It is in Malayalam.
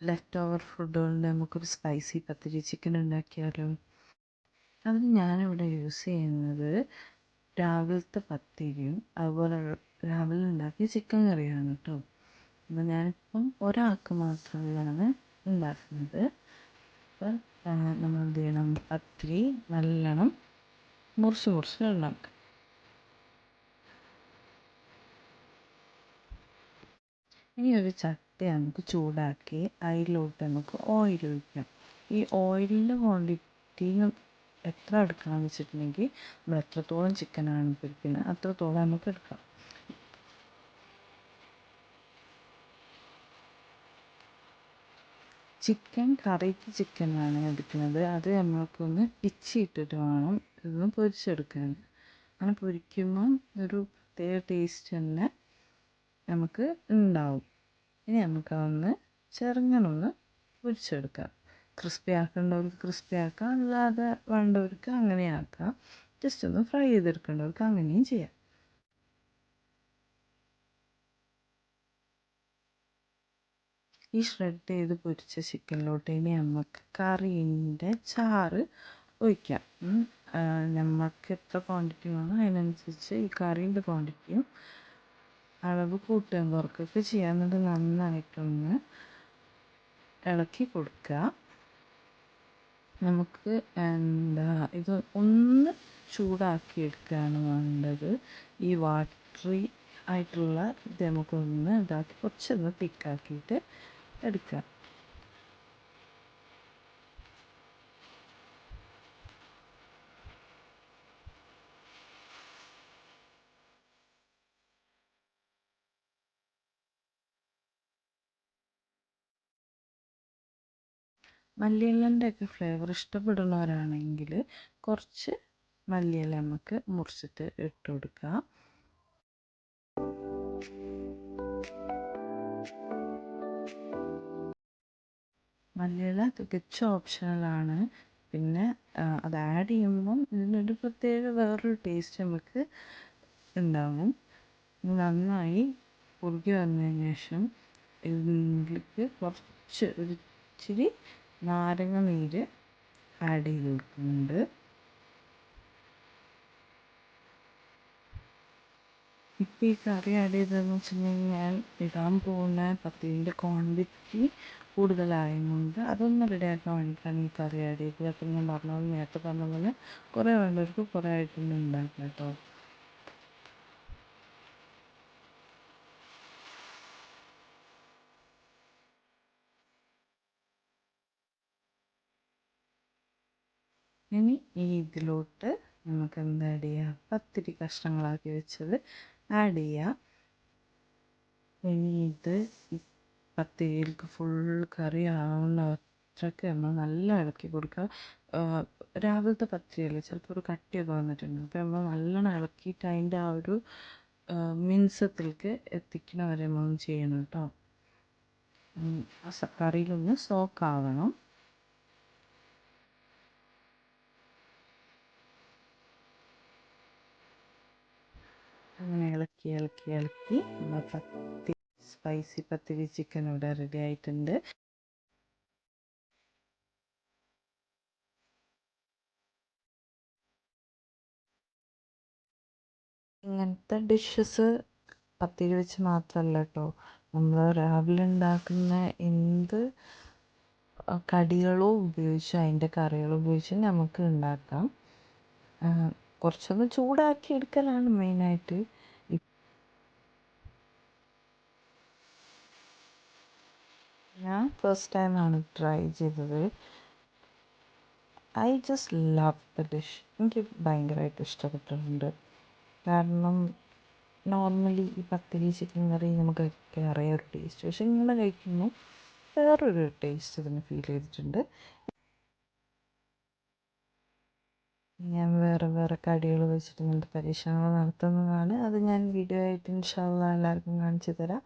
ലെഫ്റ്റ് ഓവർ ഫുഡുകൊണ്ട് നമുക്കൊരു സ്പൈസി പത്തിരി ചിക്കൻ ഉണ്ടാക്കിയാലോ? അതിന് ഞാനിവിടെ യൂസ് ചെയ്യുന്നത് രാവിലത്തെ പത്തിരിയും അതുപോലെ രാവിലെ ഉണ്ടാക്കിയ ചിക്കൻ കറിയാണ് കേട്ടോ. അപ്പോൾ ഞാനിപ്പം ഒരാൾക്ക് മാത്രമാണ് ഉണ്ടാക്കുന്നത്. അപ്പം നമ്മൾ എന്ത് ചെയ്യണം, പത്തിരി നല്ലോണം മുറിച്ച് ഉണ്ടാക്കുക. ഇനി ഒരു ചട്ടി നമുക്ക് ചൂടാക്കി അതിലോട്ട് നമുക്ക് ഓയിൽ ഒഴിക്കാം. ഈ ഓയിലിൻ്റെ ക്വാണ്ടിറ്റി എത്ര എടുക്കാമെന്ന് വെച്ചിട്ടുണ്ടെങ്കിൽ നമ്മൾ എത്രത്തോളം ചിക്കനാണ് പൊരിക്കുന്നത് അത്രത്തോളം നമുക്ക് എടുക്കാം. ചിക്കൻ കറിക്ക് ചിക്കനാണ് എടുക്കുന്നത്. അത് നമ്മൾക്കൊന്ന് പിച്ചിയിട്ടിട്ട് വേണം ഇതൊന്ന് പൊരിച്ചെടുക്കാൻ. അങ്ങനെ പൊരിക്കുമ്പം ഒരു പ്രത്യേക ടേസ്റ്റ് തന്നെ നമുക്ക് ഉണ്ടാവും. ഇനി നമുക്കതൊന്ന് ചെറുങ്ങനൊന്ന് പൊരിച്ചെടുക്കാം. ക്രിസ്പി ആക്കേണ്ടവർക്ക് ക്രിസ്പി ആക്കാം, അല്ലാതെ വേണ്ടവർക്ക് അങ്ങനെ ആക്കാം. ജസ്റ്റ് ഒന്ന് ഫ്രൈ ചെയ്തെടുക്കേണ്ടവർക്ക് അങ്ങനെയും ചെയ്യാം. ഈ ഷ്രെഡ് ചെയ്ത് പൊരിച്ച ചിക്കനിലോട്ട് ഇനി നമുക്ക് കറീൻ്റെ ചാറ് ഒഴിക്കാം. നമുക്ക് എത്ര ക്വാണ്ടിറ്റി വേണോ അതിനനുസരിച്ച് ഈ കറീൻ്റെ ക്വാണ്ടിറ്റിയും അളവ് കൂട്ടുകയും കുറയ്ക്കുകയൊക്കെ ചെയ്യാം. എന്നിട്ട് നന്നായിട്ടൊന്ന് ഇളക്കി കൊടുക്കുക. നമുക്ക് ഇത് ഒന്ന് ചൂടാക്കി എടുക്കുകയാണ് വേണ്ടത്. ഈ വാട്ടറി ആയിട്ടുള്ള ഇത് നമുക്കൊന്ന് ഇതാക്കി കുറച്ചൊന്ന് തിക്കാക്കിയിട്ട് എടുക്കുക. മല്ലിയിലൻ്റെ ഒക്കെ ഫ്ലേവർ ഇഷ്ടപ്പെടുന്നവരാണെങ്കിൽ കുറച്ച് മല്ലിയില നമുക്ക് മുറിച്ചിട്ട് ഇട്ട് കൊടുക്കുക. മല്ലിയില തികച്ചും ഓപ്ഷണലാണ്. പിന്നെ അത് ആഡ് ചെയ്യുമ്പം ഇതിനൊരു പ്രത്യേക വേറൊരു ടേസ്റ്റ് നമുക്ക് ഉണ്ടാകും. നന്നായി കുറുകി വന്നതിന് ശേഷം ഇതിലേക്ക് കുറച്ച് ഒരു ഇച്ചിരി നാരങ്ങ നീര് ആഡ് ചെയ്ത് കൊടുക്കുന്നുണ്ട്. ഇപ്പോൾ ഈ കറി ആഡ് ചെയ്തതെന്ന് വെച്ചിട്ടുണ്ടെങ്കിൽ ഞാൻ ഇടാൻ പോകുന്ന പത്തിരിൻ്റെ ക്വാണ്ടിറ്റി കൂടുതലായതുകൊണ്ട് അതൊന്ന് റെഡിയാക്കാൻ വേണ്ടിയിട്ടാണ് ഈ കറി ആഡ് ചെയ്തത്. അപ്പം ഞാൻ നേരത്തെ പറഞ്ഞ പോലെ കുറേ വേണ്ടവർക്ക് കുറേ ആയിട്ടൊന്നും ഉണ്ടാക്കാം കേട്ടോ. ഇനി ഈ ഇതിലോട്ട് നമുക്ക് എന്താ ആഡ് ചെയ്യുക, പത്തിരി കഷ്ണങ്ങളാക്കി വെച്ചത് ആഡ് ചെയ്യുക. ഇനി ഇത് പത്തിരിയിലേക്ക് ഫുൾ കറി ആവുന്ന അത്രയ്ക്ക് നമ്മൾ നല്ല ഇളക്കി കൊടുക്കുക. രാവിലത്തെ പത്തിരിയല്ലേ, ചിലപ്പോൾ ഒരു കട്ടിയൊക്കെ വന്നിട്ടുണ്ട്. അപ്പോൾ നമ്മൾ നല്ലോണം ഇളക്കിയിട്ട് അതിൻ്റെ ആ ഒരു മിനുസത്തിലേക്ക് എത്തിക്കണ വരെ നമ്മൾ ചെയ്യണം കേട്ടോ. ആ കറിയിലൊന്ന് സോക്കാവണം. അങ്ങനെ ഇളക്കി നമ്മൾ സ്പൈസി പത്തിരി ചിക്കൻ ഇവിടെ റെഡി ആയിട്ടുണ്ട്. ഇങ്ങനത്തെ ഡിഷസ് പത്തിരി വെച്ച് മാത്രമല്ല കേട്ടോ, നമ്മൾ രാവിലെ ഉണ്ടാക്കുന്ന എന്ത് കടികളും ഉപയോഗിച്ച് അതിൻ്റെ കറികളും ഉപയോഗിച്ച് നമുക്ക് ഉണ്ടാക്കാം. കുറച്ചൊന്ന് ചൂടാക്കി എടുക്കലാണ് മെയിനായിട്ട്. ഞാൻ ഫസ്റ്റ് ടൈമാണ് ട്രൈ ചെയ്തത്. I just love the dish. എനിക്ക് ഭയങ്കരമായിട്ട് ഇഷ്ടപ്പെട്ടിട്ടുണ്ട്. കാരണം നോർമലി ഈ പത്തിരി ചിക്കൻ കറി നമുക്കൊക്കെ അറിയാം ഒരു ടേസ്റ്റ്, പക്ഷെ ഇങ്ങനെ കഴിക്കുമ്പോൾ വേറൊരു ടേസ്റ്റ് ഇതിന് ഫീൽ ചെയ്തിട്ടുണ്ട്. ഞാൻ വേറെ കടികൾ വെച്ചിട്ട് ഇങ്ങനത്തെ പരീക്ഷണങ്ങൾ നടത്തുന്നതാണ്. അത് ഞാൻ വീഡിയോ ആയിട്ട് ഇൻഷാ അല്ലാഹ് എല്ലാവർക്കും കാണിച്ചു തരാം.